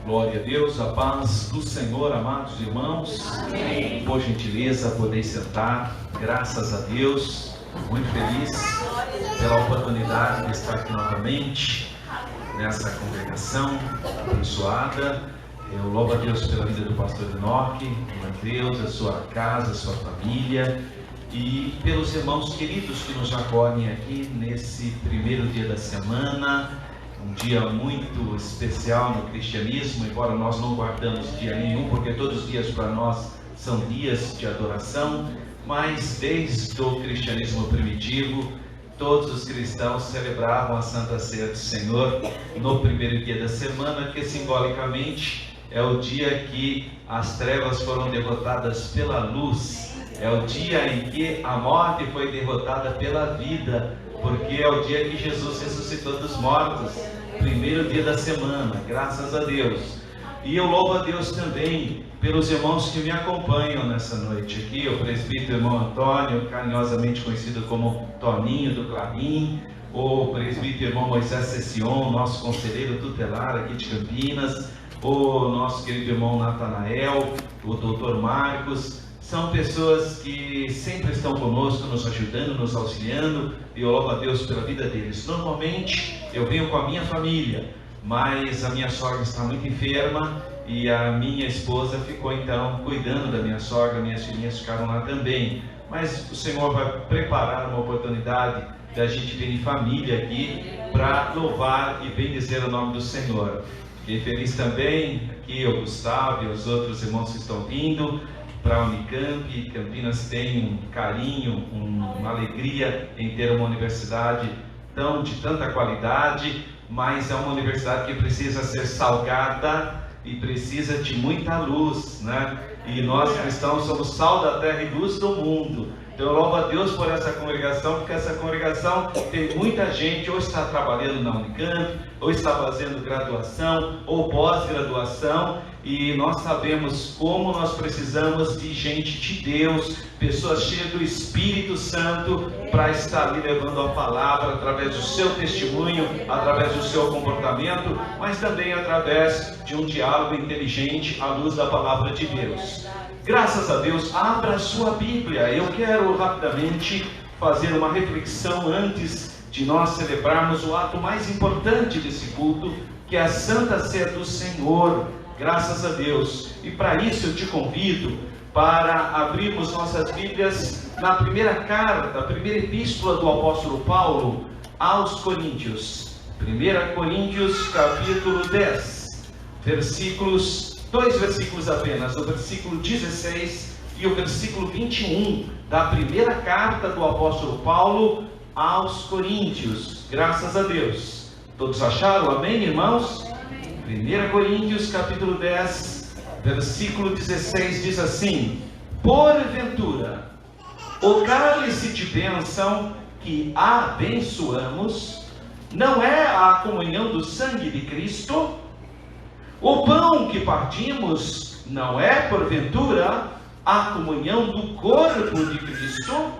Glória a Deus, a paz do Senhor, amados irmãos. Amém. Por gentileza, podeis sentar. Graças a Deus, muito feliz pela oportunidade de estar aqui novamente nessa congregação abençoada. Eu louvo a Deus pela vida do pastor Enoque, Deus, a sua casa, a sua família e pelos irmãos queridos que nos acolhem aqui nesse primeiro dia da semana. Um dia muito especial no cristianismo, embora nós não guardamos dia nenhum, porque todos os dias para nós são dias de adoração, mas desde o cristianismo primitivo, todos os cristãos celebravam a Santa Ceia do Senhor no primeiro dia da semana, que simbolicamente é o dia que as trevas foram derrotadas pela luz, é o dia em que a morte foi derrotada pela vida, porque é o dia que Jesus ressuscitou dos mortos, primeiro dia da semana, graças a Deus. E eu louvo a Deus também pelos irmãos que me acompanham nessa noite aqui, o presbítero irmão Antônio, carinhosamente conhecido como Toninho do Clarim, o presbítero irmão Moisés Cession, nosso conselheiro tutelar aqui de Campinas, o nosso querido irmão Natanael, o doutor Marcos. São pessoas que sempre estão conosco, nos ajudando, nos auxiliando, e eu louvo a Deus pela vida deles. Normalmente eu venho com a minha família, mas a minha sogra está muito enferma e a minha esposa ficou então cuidando da minha sogra, minhas filhinhas ficaram lá também. Mas o Senhor vai preparar uma oportunidade da gente vir em família aqui para louvar e bendizer o nome do Senhor. Fiquei feliz também aqui o Gustavo e os outros irmãos que estão vindo para a Unicamp. Campinas tem um carinho, uma alegria em ter uma universidade de tanta qualidade, mas é uma universidade que precisa ser salgada e precisa de muita luz, né? E nós cristãos somos sal da terra e luz do mundo. Então eu louvo a Deus por essa congregação, porque essa congregação tem muita gente, ou está trabalhando na Unicamp, ou está fazendo graduação, ou pós-graduação, e nós sabemos como nós precisamos de gente de Deus, pessoas cheias do Espírito Santo, para estar ali levando a palavra através do seu testemunho, através do seu comportamento, mas também através de um diálogo inteligente à luz da palavra de Deus. Graças a Deus, abra a sua Bíblia. Eu quero rapidamente fazer uma reflexão antes de nós celebrarmos o ato mais importante desse culto, que é a Santa Ceia do Senhor. Graças a Deus. E para isso eu te convido para abrirmos nossas Bíblias na primeira carta, a primeira epístola do apóstolo Paulo aos Coríntios. 1 Coríntios capítulo 10, dois versículos apenas, o versículo 16 e o versículo 21 da primeira carta do apóstolo Paulo aos Coríntios. Graças a Deus. Todos acharam? Amém, irmãos? 1 Coríntios capítulo 10, versículo 16 diz assim: porventura, o cálice de bênção que abençoamos não é a comunhão do sangue de Cristo? O pão que partimos não é, porventura, a comunhão do corpo de Cristo?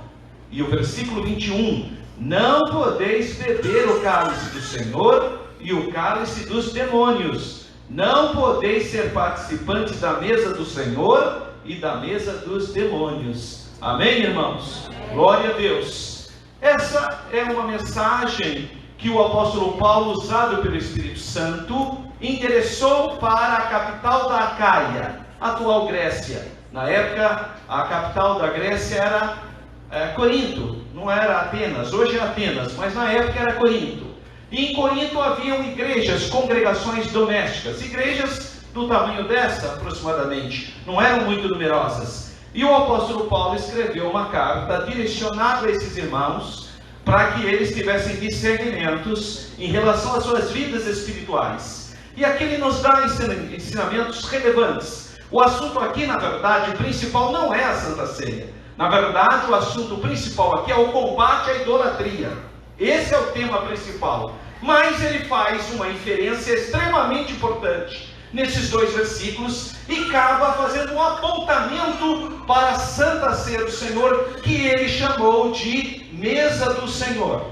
E o versículo 21, não podeis beber o cálice do Senhor e o cálice dos demônios, não podeis ser participantes da mesa do Senhor e da mesa dos demônios. Amém, irmãos? Glória a Deus. Essa é uma mensagem que o apóstolo Paulo, usado pelo Espírito Santo, endereçou para a capital da Acaia, atual Grécia. Na época, a capital da Grécia era Corinto, não era Atenas. Hoje é Atenas, mas na época era Corinto. E em Corinto haviam igrejas, congregações domésticas, igrejas do tamanho dessa aproximadamente, não eram muito numerosas. E o apóstolo Paulo escreveu uma carta direcionada a esses irmãos, para que eles tivessem discernimentos em relação às suas vidas espirituais. E aqui ele nos dá ensinamentos relevantes. O assunto aqui, na verdade, principal não é a Santa Ceia. Na verdade, o assunto principal aqui é o combate à idolatria. Esse é o tema principal. Mas ele faz uma inferência extremamente importante nesses dois versículos e acaba fazendo um apontamento para a Santa Ceia do Senhor, que ele chamou de mesa do Senhor.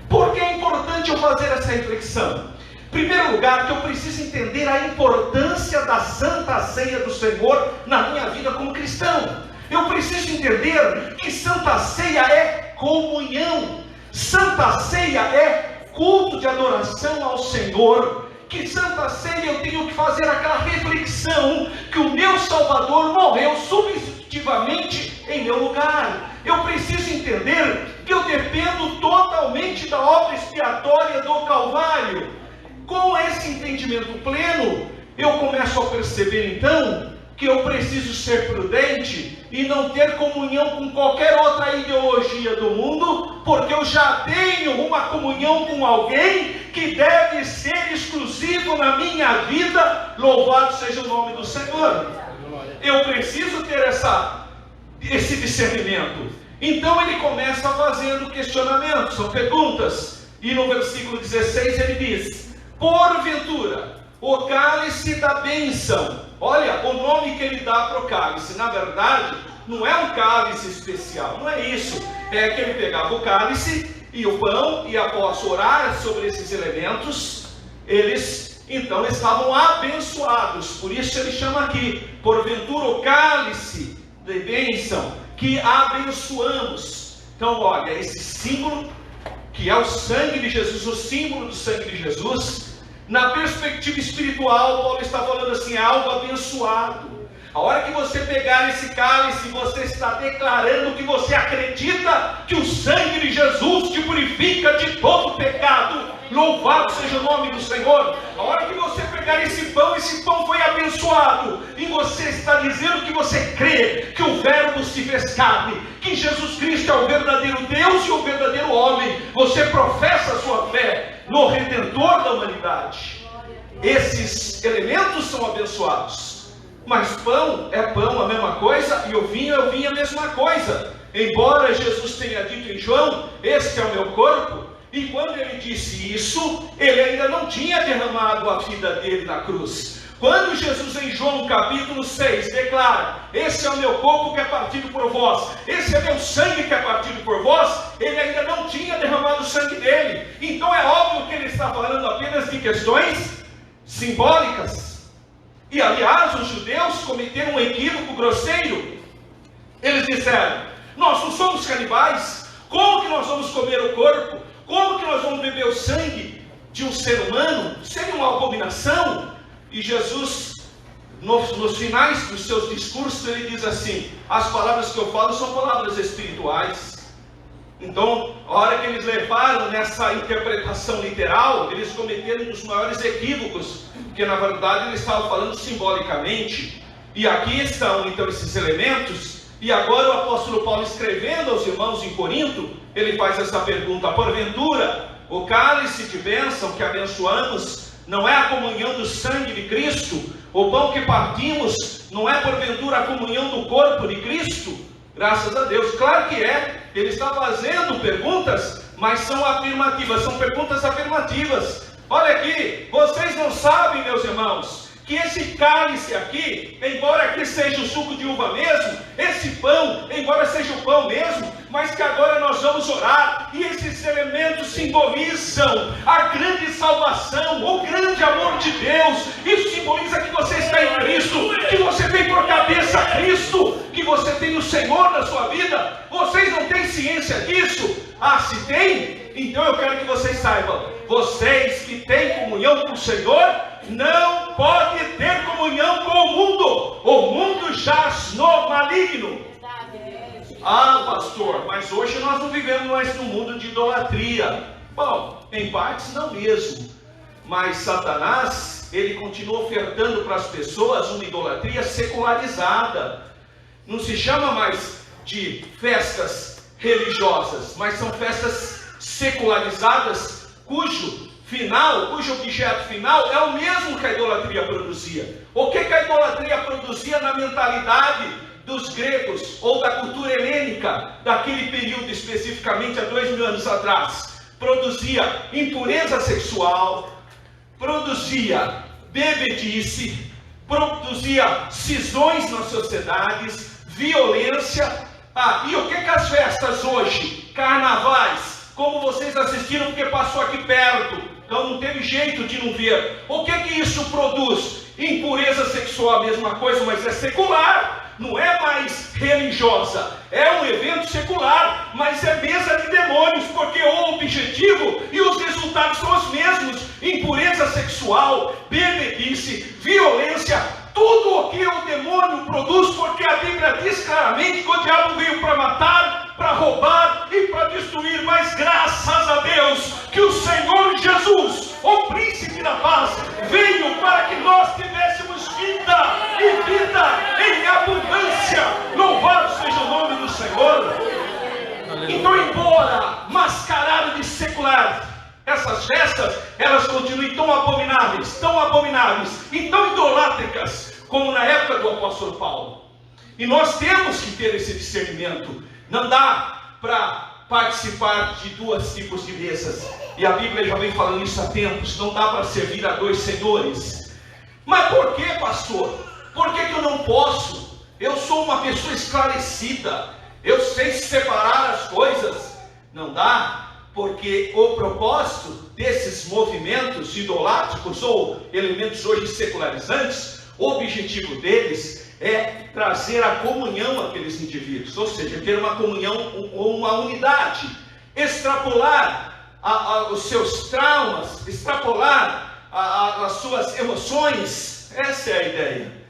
Por que é importante eu fazer essa reflexão? Em primeiro lugar, que eu preciso entender a importância Santa Ceia do Senhor na minha vida como cristão. Eu preciso entender que Santa Ceia é comunhão. Santa Ceia é culto de adoração ao Senhor. Que Santa Ceia eu tenho que fazer aquela reflexão que o meu Salvador morreu substitutivamente em meu lugar. Eu preciso entender que eu dependo totalmente da obra expiatória do Calvário. Com esse entendimento pleno, eu começo a perceber então que eu preciso ser prudente e não ter comunhão com qualquer outra ideologia do mundo, porque eu já tenho uma comunhão com alguém que deve ser exclusivo na minha vida. Louvado seja o nome do Senhor. Eu preciso ter esse discernimento. Então ele começa fazendo questionamentos, são perguntas, e no versículo 16 ele diz: porventura o cálice da bênção. Olha o nome que ele dá para o cálice. Na verdade, não é um cálice especial, não é isso. É que ele pegava o cálice e o pão, e após orar sobre esses elementos, eles então estavam abençoados. Por isso ele chama aqui, porventura, o cálice de bênção, que abençoamos. Então, olha, esse símbolo, que é o sangue de Jesus, o símbolo do sangue de Jesus, na perspectiva espiritual, Paulo está falando assim, é algo abençoado. A hora que você pegar esse cálice, você está declarando que você acredita que o sangue de Jesus te purifica de todo pecado. Louvado seja o nome do Senhor. A hora que você pegar esse pão foi abençoado, e você está dizendo que você crê que o Verbo se fez carne, que Jesus Cristo é o verdadeiro Deus e o verdadeiro homem. Você professa a sua fé no Redentor da humanidade. Esses elementos são abençoados. Mas pão é pão, a mesma coisa, e o vinho é o vinho, a mesma coisa. Embora Jesus tenha dito em João, este é o meu corpo, e quando ele disse isso, ele ainda não tinha derramado a vida dele na cruz. Quando Jesus em João capítulo 6 declara, esse é o meu corpo que é partido por vós, esse é meu sangue que é partido por vós, ele ainda não tinha derramado o sangue dele. Então é óbvio que ele está falando apenas de questões simbólicas. E aliás, os judeus cometeram um equívoco grosseiro. Eles disseram, nós não somos canibais, como que nós vamos comer o corpo? Como que nós vamos beber o sangue de um ser humano? Seria uma abominação. E Jesus, nos finais dos seus discursos, ele diz assim, as palavras que eu falo são palavras espirituais. Então, a hora que eles levaram nessa interpretação literal, eles cometeram um dos maiores equívocos, porque na verdade eles estavam falando simbolicamente. E aqui estão então esses elementos, e agora o apóstolo Paulo, escrevendo aos irmãos em Corinto, ele faz essa pergunta: porventura, o cálice de bênção que abençoamos não é a comunhão do sangue de Cristo? O pão que partimos não é porventura a comunhão do corpo de Cristo? Graças a Deus, claro que é. Ele está fazendo perguntas, mas são afirmativas, são perguntas afirmativas. Olha aqui, vocês não sabem, meus irmãos, que esse cálice aqui, embora aqui seja o suco de uva mesmo, esse pão, embora seja o pão mesmo, mas que agora nós vamos orar, e esses elementos simbolizam a grande salvação, o grande amor de Deus. Isso simboliza que você está em Cristo, que você tem por cabeça Cristo, que você tem o Senhor na sua vida. Vocês não têm ciência disso? Ah, se tem? Então eu quero que vocês saibam, vocês que têm comunhão com o Senhor, não podem ter comunhão com o mundo jaz no maligno. Ah, pastor, mas hoje nós não vivemos mais num mundo de idolatria. Bom, em partes não mesmo, mas Satanás, ele continua ofertando para as pessoas uma idolatria secularizada. Não se chama mais de festas religiosas, mas são festas secularizadas, cujo objeto final é o mesmo que a idolatria produzia. O que a idolatria produzia na mentalidade dos gregos, ou da cultura helênica, daquele período especificamente há 2000 anos atrás? Produzia impureza sexual, produzia bebedice, produzia cisões nas sociedades, violência. E o que as festas hoje, carnavais, como vocês assistiram porque passou aqui perto, então não teve jeito de não ver, o que isso produz? Impureza sexual. soar a mesma coisa, mas é secular, não é mais religiosa, é um evento secular, mas é mesa de demônios, porque o objetivo e os resultados são os mesmos: impureza sexual, bebedice, violência, tudo o que o demônio produz, porque a Bíblia diz claramente que o diabo veio para matar, para roubar e para destruir. Mas graças a Deus que o Senhor Jesus, o príncipe da paz, veio para que nós tivéssemos vida e vida em abundância. Louvado seja o nome do Senhor. Então, embora mascarado de secular, essas festas, elas continuam tão abomináveis e tão idolátricas como na época do apóstolo Paulo. E nós temos que ter esse discernimento. Não dá para participar de dois tipos de mesas, e a Bíblia já vem falando isso há tempos. Não dá para servir a dois senhores. Mas por que, pastor? Por que eu não posso? Eu sou uma pessoa esclarecida, eu sei separar as coisas. Não dá, porque o propósito desses movimentos idolátricos ou elementos hoje secularizantes, o objetivo deles é trazer a comunhão àqueles indivíduos, ou seja, ter uma comunhão, uma unidade, extrapolar os seus traumas, extrapolar as suas emoções. Essa é a ideia.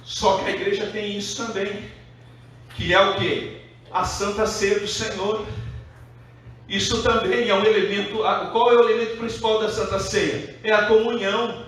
Só que a igreja tem isso também, que é o quê? A Santa Ceia do Senhor. Isso também é um elemento. Qual é o elemento principal da Santa Ceia? É a comunhão.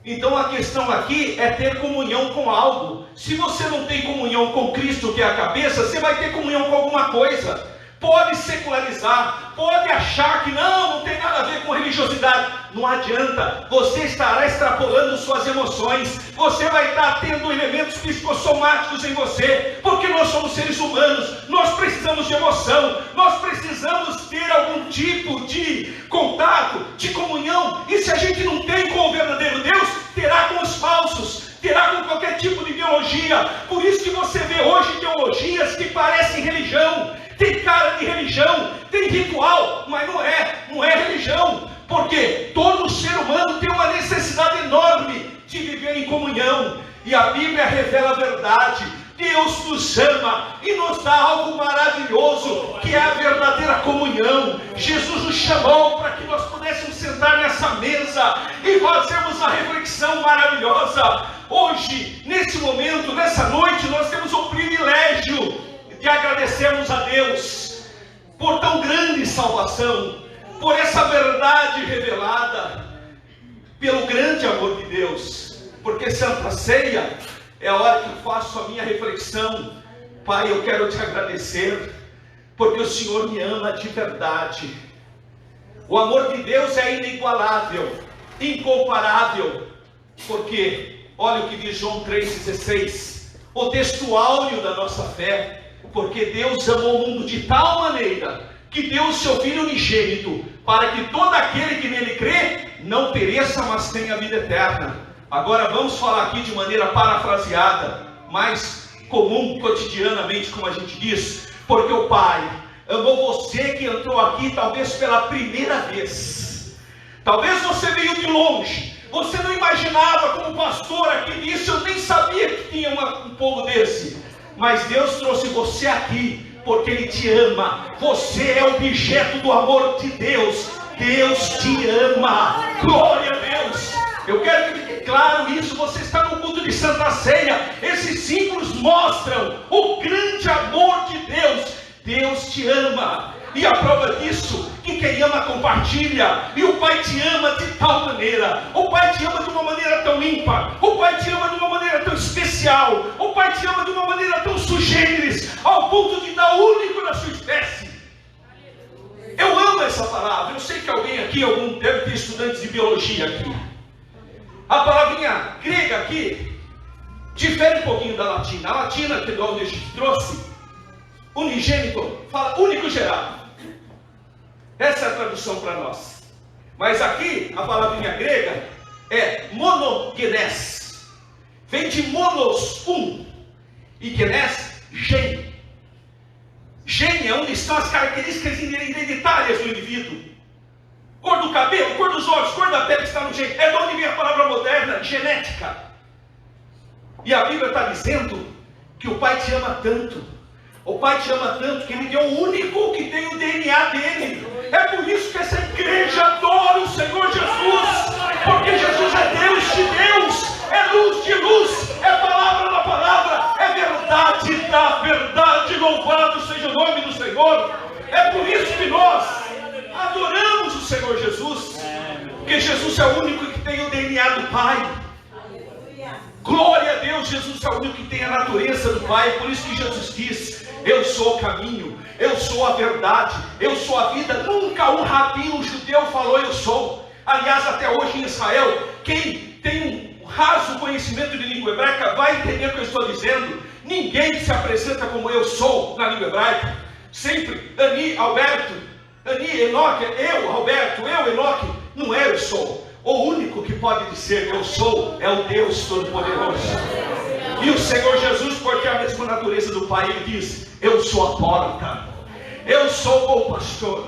Então a questão aqui é ter comunhão com algo. Se você não tem comunhão com Cristo, que é a cabeça, você vai ter comunhão com alguma coisa. Pode secularizar, pode achar que não tem nada a ver com religiosidade. Não adianta, você estará extrapolando suas emoções, você vai estar tendo elementos psicossomáticos em você, porque nós somos seres humanos, nós precisamos de emoção, nós precisamos ter algum tipo de contato, de comunhão, e se a gente não tem com o verdadeiro Deus, terá com os falsos, terá com qualquer tipo de ideologia. Por isso que você vê hoje ideologias que parecem religião, tem cara de religião, tem ritual, mas não é religião, porque todo ser humano tem uma necessidade enorme de viver em comunhão, e a Bíblia revela a verdade. Deus nos ama e nos dá algo maravilhoso, que é a verdadeira comunhão. Jesus nos chamou para que nós pudéssemos sentar nessa mesa e fazermos a reflexão maravilhosa. Hoje, nesse momento, nessa noite, nós temos o privilégio de agradecermos a Deus por tão grande salvação, por essa verdade revelada, pelo grande amor de Deus. Porque Santa Ceia é a hora que eu faço a minha reflexão. Pai, eu quero te agradecer, porque o Senhor me ama de verdade. O amor de Deus é inigualável, incomparável, porque, olha o que diz João 3,16, o texto áureo da nossa fé. Porque Deus amou o mundo de tal maneira que deu o seu Filho unigênito, para que todo aquele que nele crê não pereça, mas tenha vida eterna. Agora vamos falar aqui de maneira parafraseada, mais comum cotidianamente, como a gente diz. Porque o Pai amou você que entrou aqui talvez pela primeira vez. Talvez você veio de longe, você não imaginava, como pastor aqui disse, eu nem sabia que tinha um povo desse. Mas Deus trouxe você aqui, porque Ele te ama. Você é objeto do amor de Deus. Deus te ama. Glória a Deus. Eu quero que fique claro isso. Você está no culto de Santa Ceia. Esses símbolos mostram o grande amor de Deus. Deus te ama. E a prova disso, que quem ama compartilha. E o Pai te ama de tal maneira. O Pai te ama de uma maneira tão ímpar. O Pai te ama de uma maneira tão especial. O Pai te ama de uma maneira tão sui generis, ao ponto de dar único na sua espécie. Eu amo essa palavra. Eu sei que alguém aqui, deve ter estudantes de biologia aqui. A palavrinha grega aqui difere um pouquinho da latina. A latina, que o Aldir trouxe, unigênito, fala único gerado. Essa é a tradução para nós. Mas aqui, a palavrinha grega é monogenes. Vem de monos, um. E genes, gene. Gene é onde estão as características hereditárias do indivíduo. Cor do cabelo, cor dos olhos, cor da pele que está no gene. É de onde vem a palavra moderna, genética. E a Bíblia está dizendo que o Pai te ama tanto. O Pai te ama tanto que Ele deu o único que tem o DNA dele. É por isso que essa igreja adora o Senhor Jesus. Porque Jesus é Deus de Deus, é luz de luz, é palavra da palavra, é verdade da verdade. Louvado seja o nome do Senhor. É por isso que nós adoramos o Senhor Jesus. Porque Jesus é o único que tem o DNA do Pai. Glória a Deus, Jesus é o único que tem a natureza do Pai. É por isso que Jesus diz: eu sou o caminho, eu sou a verdade, eu sou a vida. Nunca um rabi, um judeu falou eu sou. Aliás, até hoje em Israel, quem tem um raso conhecimento de língua hebraica vai entender o que eu estou dizendo. Ninguém se apresenta como eu sou na língua hebraica. Sempre Ani, Alberto, Ani, Enoque, eu, Alberto, eu, Enoque. Não é eu sou. O único que pode dizer eu sou é o Deus Todo-Poderoso. E o Senhor Jesus, porque é a mesma natureza do Pai, Ele diz: eu sou a porta, eu sou o bom pastor,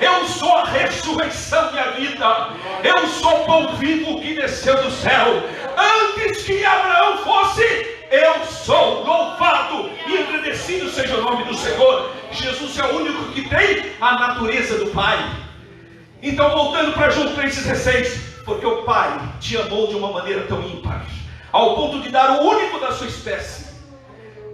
eu sou a ressurreição e a vida, eu sou o pão vivo que desceu do céu. Antes que Abraão fosse, eu sou. Louvado e agradecido seja o nome do Senhor. Jesus é o único que tem a natureza do Pai. Então, voltando para João 3,16, porque o Pai te amou de uma maneira tão ímpar, ao ponto de dar o único da sua espécie,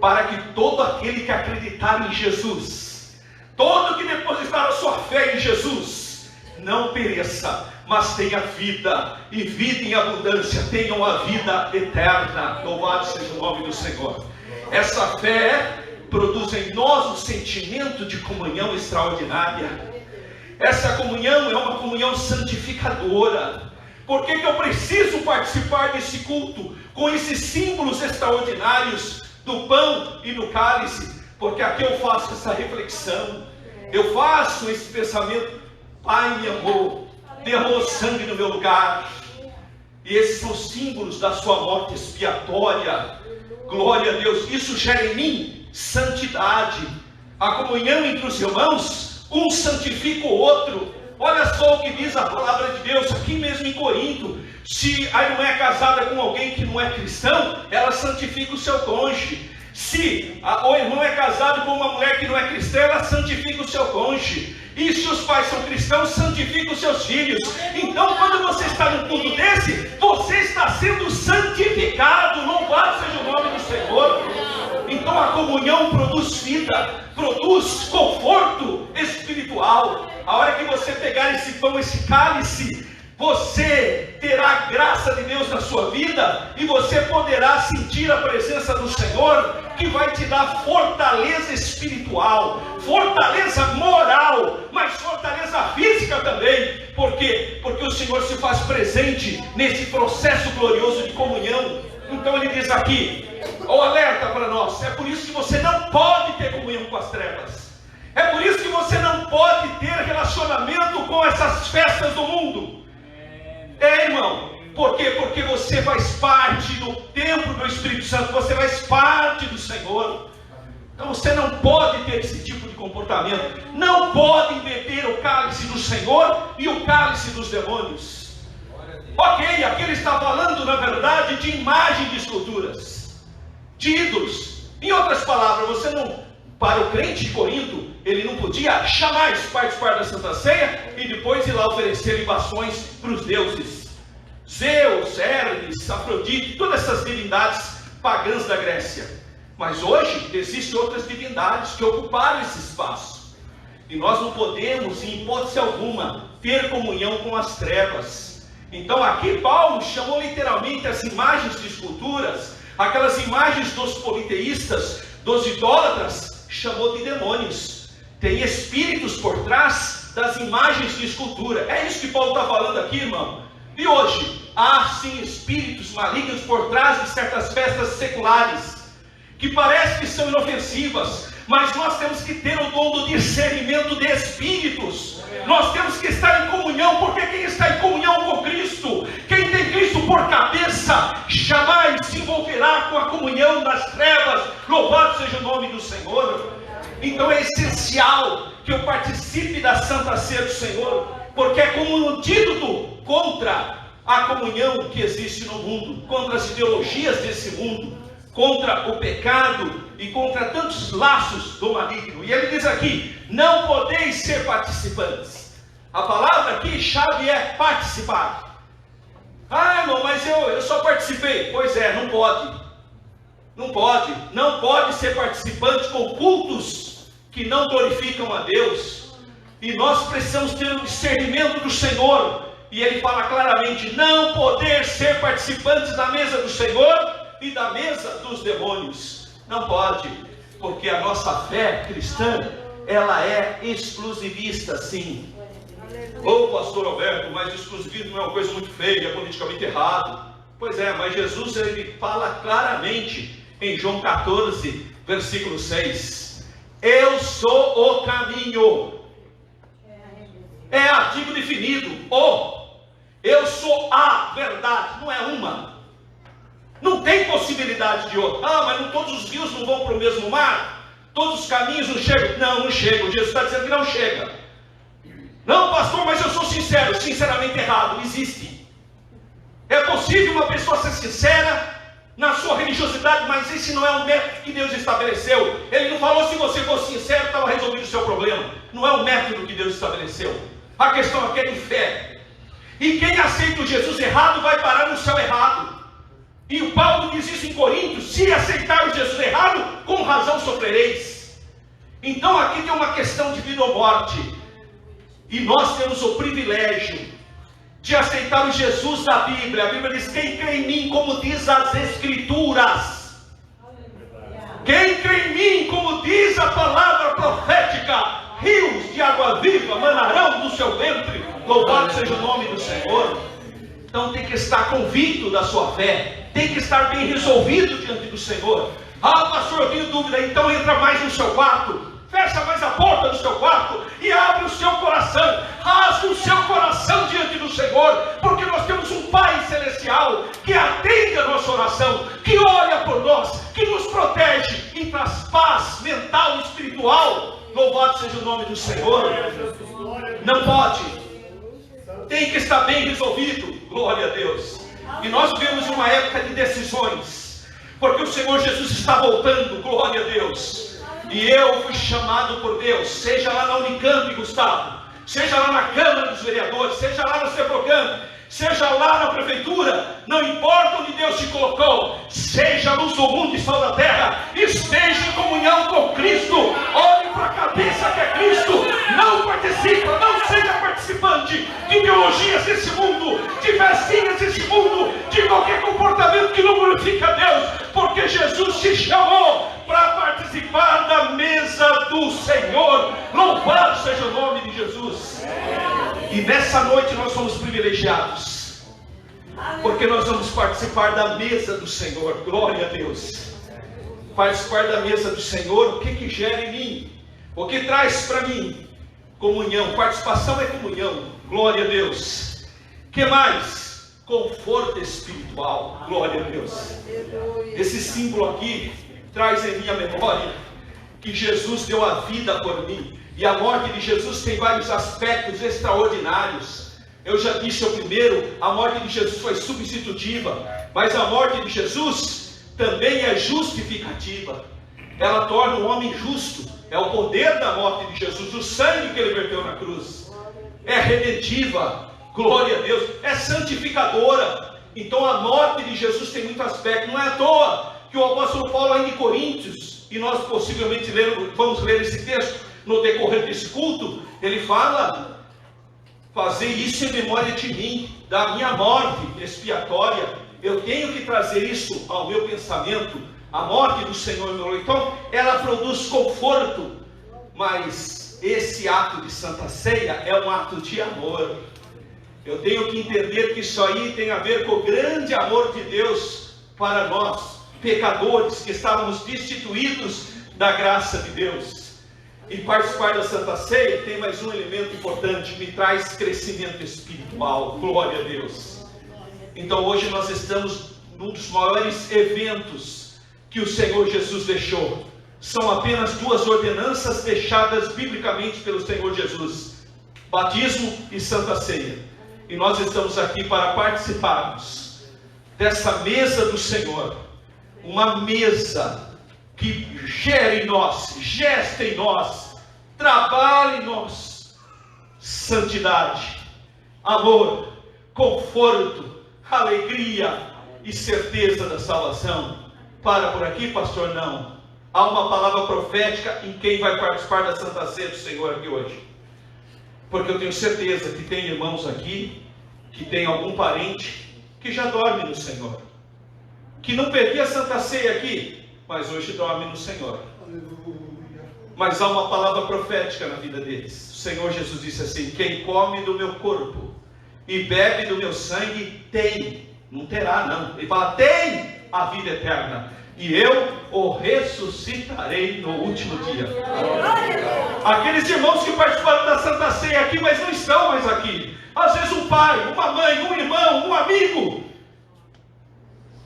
para que todo aquele que acreditar em Jesus, todo que depositar a sua fé em Jesus, não pereça, mas tenha vida, e vida em abundância, tenham a vida eterna. Louvado seja o nome do Senhor. Essa fé produz em nós um sentimento de comunhão extraordinária. Essa comunhão é uma comunhão santificadora. Por que eu preciso participar desse culto com esses símbolos extraordinários do pão e do cálice? Porque aqui eu faço essa reflexão, eu faço esse pensamento: Pai me amou, derramou sangue no meu lugar. E esses são símbolos da sua morte expiatória. Glória a Deus. Isso gera em mim santidade. A comunhão entre os irmãos, um santifica o outro. Olha só o que diz a palavra de Deus aqui mesmo em Corinto: se a irmã é casada com alguém que não é cristão, ela santifica o seu cônjuge. Se o irmão é casado com uma mulher que não é cristã, ela santifica o seu cônjuge. E se os pais são cristãos, santifica os seus filhos. Então, quando você está num culto desse, você está sendo santificado. Louvado seja o nome do Senhor. Então a comunhão produz vida, produz conforto espiritual. A hora que você pegar esse pão, esse cálice, você terá a graça de Deus na sua vida, e você poderá sentir a presença do Senhor, que vai te dar fortaleza espiritual, fortaleza moral, mas fortaleza física também. Por quê? Porque o Senhor se faz presente nesse processo glorioso de comunhão. Então Ele diz aqui, o alerta para nós: é por isso que você não pode ter comunhão com as trevas. É por isso que você não pode ter relacionamento com essas festas do mundo. Irmão, por quê? Porque você faz parte do templo do Espírito Santo, você faz parte do Senhor. Então você não pode ter esse tipo de comportamento. Não pode beber o cálice do Senhor e o cálice dos demônios. Ok, aqui ele está falando, na verdade, de imagem de esculturas, de ídolos. Em outras palavras, você não, para o crente de Corinto, ele não podia jamais participar da Santa Ceia e depois ir lá oferecer libações para os deuses Zeus, Hermes, Afrodite, todas essas divindades pagãs da Grécia. Mas hoje existem outras divindades que ocuparam esse espaço, e nós não podemos, em hipótese alguma, ter comunhão com as trevas. Então aqui Paulo chamou literalmente as imagens de esculturas, aquelas imagens dos politeístas, dos idólatras, chamou de demônios. Tem espíritos por trás das imagens de escultura. É isso que Paulo está falando aqui, irmão. E hoje, há sim espíritos malignos por trás de certas festas seculares, que parece que são inofensivas, mas nós temos que ter o dom do discernimento de espíritos. Nós temos que estar em comunhão, porque quem está em comunhão com Cristo, quem tem Cristo por cabeça, jamais se envolverá com a comunhão das trevas. Louvado seja o nome do Senhor. Então é essencial que eu participe da Santa Ceia do Senhor, porque é como um antídoto contra a comunhão que existe no mundo, contra as ideologias desse mundo. contra o pecado e contra tantos laços do maligno. E ele diz aqui: não podeis ser participantes. A palavra aqui, chave, é participar. Ah, irmão, mas eu só participei. Pois é, não pode. Não pode ser participante com cultos que não glorificam a Deus. E nós precisamos ter o discernimento do Senhor. E ele fala claramente: não poder ser participantes da mesa do Senhor e da mesa dos demônios. Não pode, porque a nossa fé cristã, ela é exclusivista, sim. Ô pastor Alberto, mas exclusivismo é uma coisa muito feia, é politicamente errado. Pois é, mas Jesus, ele fala claramente em João 14, versículo 6: eu sou o caminho. É artigo definido. Eu sou a verdade, não é uma. Não tem possibilidade de outra. Ah, mas não, todos os rios não vão para o mesmo mar? Todos os caminhos não chegam? Não chegam. Jesus está dizendo que não chega. Não, pastor, mas eu sou sincero. Sinceramente errado. Existe. É possível uma pessoa ser sincera na sua religiosidade, mas esse não é o método que Deus estabeleceu. Ele não falou: se você fosse sincero, estava resolvido o seu problema. Não é o método que Deus estabeleceu. A questão aqui é de fé. E quem aceita o Jesus errado vai parar no céu errado. E o Paulo diz isso em Coríntios: se aceitar o Jesus errado, com razão sofrereis. Então aqui tem uma questão de vida ou morte. E nós temos o privilégio de aceitar o Jesus da Bíblia. A Bíblia diz: quem crê em mim, como diz as Escrituras. Quem crê em mim, como diz a palavra profética, rios de água viva manarão do seu ventre. Louvado seja o nome do Senhor. Então tem que estar convicto da sua fé, tem que estar bem resolvido diante do Senhor. Ah, pastor, eu tenho dúvida. Então entra mais no seu quarto, fecha mais a porta do seu quarto e abre o seu coração, rasga o seu coração diante do Senhor, porque nós temos um Pai Celestial que atende a nossa oração, que olha por nós, que nos protege e traz paz mental e espiritual. Louvado seja o nome do Senhor. Não pode. Tem que estar bem resolvido. Glória a Deus. E nós vivemos uma época de decisões, porque o Senhor Jesus está voltando. Glória a Deus. E eu fui chamado por Deus, seja lá na Unicamp, Gustavo, seja lá na Câmara dos Vereadores, seja lá no Ceprocam, seja lá na prefeitura, não importa onde Deus te colocou, seja a luz do mundo e sal da terra, esteja em comunhão com Cristo, olhe para a cabeça que é Cristo, não participa, não seja participante de ideologias desse mundo, de festinhas desse mundo, de qualquer comportamento que não glorifica a Deus, porque Jesus te chamou para participar da mesa do Senhor. Louvado seja o nome de Jesus. E nessa noite nós somos privilegiados, porque nós vamos participar da mesa do Senhor. Glória a Deus. Participar da mesa do Senhor, o que gera em mim? O que traz para mim? Comunhão. Participação é comunhão. Glória a Deus. Que mais? Conforto espiritual. Glória a Deus. Esse símbolo aqui traz em minha memória que Jesus deu a vida por mim. E a morte de Jesus tem vários aspectos extraordinários. Eu já disse o primeiro: a morte de Jesus foi substitutiva, mas a morte de Jesus também é justificativa. Ela torna o homem justo. É o poder da morte de Jesus, o sangue que ele verteu na cruz. É redentiva, glória a Deus. É santificadora. Então a morte de Jesus tem muito aspecto. Não é à toa que o apóstolo Paulo, ainda em Coríntios, e nós possivelmente vamos ler esse texto no decorrer desse culto, ele fala: fazer isso em memória de mim, da minha morte expiatória. Eu tenho que trazer isso ao meu pensamento, a morte do Senhor meu. Então ela produz conforto, mas esse ato de Santa Ceia é um ato de amor. Eu tenho que entender que isso aí tem a ver com o grande amor de Deus para nós, pecadores que estávamos destituídos da graça de Deus. E participar da Santa Ceia tem mais um elemento importante: me traz crescimento espiritual. Glória a Deus. Então hoje nós estamos num dos maiores eventos que o Senhor Jesus deixou. São apenas duas ordenanças deixadas biblicamente pelo Senhor Jesus: batismo e Santa Ceia. E nós estamos aqui para participarmos dessa mesa do Senhor, uma mesa que gere em nós, geste em nós, trabalhe em nós santidade, amor, conforto, alegria e certeza da salvação. Para por aqui, pastor? Não. Há uma palavra profética em quem vai participar da Santa Ceia do Senhor aqui hoje. Porque eu tenho certeza que tem irmãos aqui, que tem algum parente que já dorme no Senhor, que não perdia a Santa Ceia aqui, mas hoje dorme no Senhor. Mas há uma palavra profética na vida deles. O Senhor Jesus disse assim: quem come do meu corpo e bebe do meu sangue tem, não terá não, ele fala, tem a vida eterna, e eu o ressuscitarei no último dia. Aqueles irmãos que participaram da Santa Ceia aqui, mas não estão mais aqui, às vezes um pai, uma mãe, um irmão, um amigo,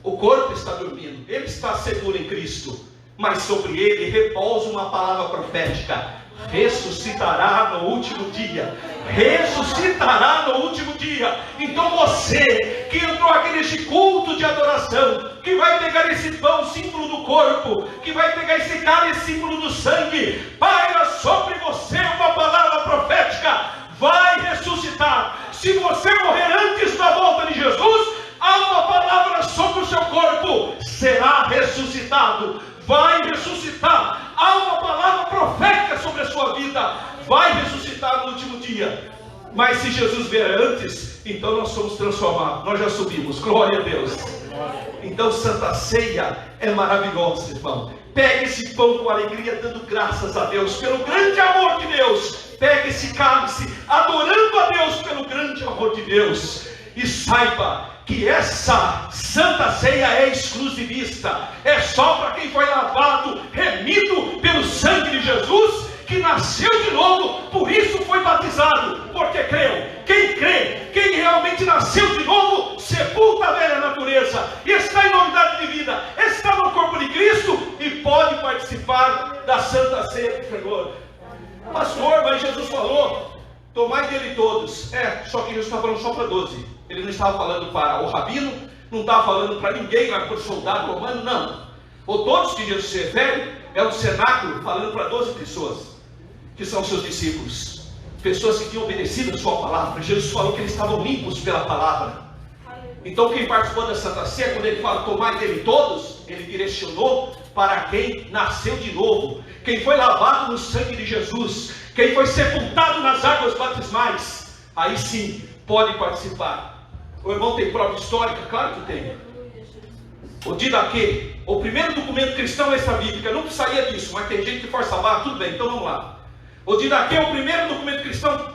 o corpo está dormindo, ele está seguro em Cristo, mas sobre ele repousa uma palavra profética: ressuscitará no último dia. Ressuscitará no último dia. Então você que entrou aqui neste culto de adoração, que vai pegar esse pão, símbolo do corpo, que vai pegar esse cálice, símbolo do sangue, paira sobre você uma palavra profética: vai ressuscitar. Se você morrer antes da volta de Jesus, há uma palavra sobre o seu corpo: será ressuscitado, vai ressuscitar. Há uma palavra profética sobre a sua vida: vai ressuscitar no último dia. Mas se Jesus vier antes, então nós somos transformados, nós já subimos, glória a Deus. Então Santa Ceia é maravilhosa, irmão. Pega esse pão com alegria, dando graças a Deus pelo grande amor de Deus. Pega esse cálice, adorando a Deus pelo grande amor de Deus. E saiba que essa Santa Ceia é exclusivista, é só para quem foi lavado, remido pelo sangue de Jesus, que nasceu de novo, por isso foi batizado, porque creu. Quem crê, quem realmente nasceu de novo, sepulta a velha natureza, está em novidade de vida, está no corpo de Cristo e pode participar da Santa Ceia do Senhor. Pastor, mas Jesus falou: tomai dele todos. Só que Jesus está falando só para 12. Ele não estava falando para o rabino, não estava falando para ninguém, mas para o soldado romano, não. Ou todos que Jesus se refere, é o cenáculo falando para 12 pessoas, que são seus discípulos, pessoas que tinham obedecido a sua palavra. Jesus falou que eles estavam limpos pela palavra. Então quem participou da Santa Ceia, quando ele fala tomai dele todos, ele direcionou para quem nasceu de novo, quem foi lavado no sangue de Jesus, quem foi sepultado nas águas batismais. Aí sim pode participar. O irmão tem prova histórica? Claro que tem. O Didaquê, o primeiro documento cristão extra-bíblico, não saía disso, mas tem gente que força a barra, tudo bem, então vamos lá. O Didaquê é o primeiro documento cristão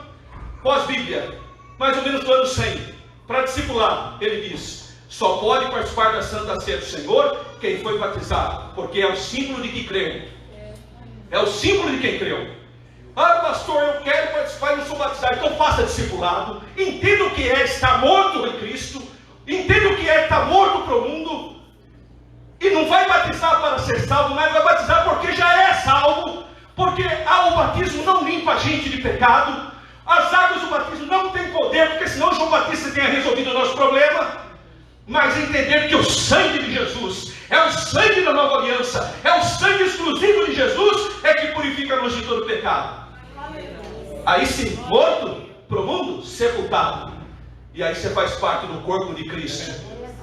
pós-Bíblia, mais ou menos do ano 100, para discipulado. Ele diz: só pode participar da Santa Ceia do Senhor quem foi batizado, porque é o símbolo de quem creu. É o símbolo de quem creu. Ah, pastor, eu quero participar e não sou batizado. Então faça discipulado, entenda o que é estar morto em Cristo, entenda o que é estar morto para o mundo, e não vai batizar para ser salvo, mas vai batizar porque já é salvo, porque o batismo não limpa a gente de pecado, as águas do batismo não têm poder, porque senão João Batista tenha resolvido o nosso problema. Mas entender que o sangue de Jesus é o sangue da nova aliança, é o sangue exclusivo de Jesus, é que purifica-nos de todo pecado. Aí sim, morto para o mundo, sepultado. E aí você faz parte do corpo de Cristo.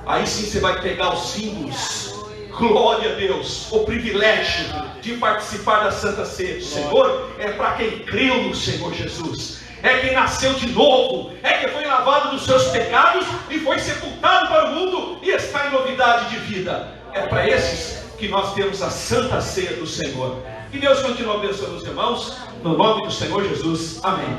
Aí sim você vai pegar os símbolos. Glória a Deus. O privilégio de participar da Santa Ceia do Senhor é para quem creu no Senhor Jesus. É quem nasceu de novo, é quem foi lavado dos seus pecados e foi sepultado para o mundo e está em novidade de vida. É para esses que nós temos a Santa Ceia do Senhor. Que Deus continue abençoando os irmãos, no nome do Senhor Jesus. Amém.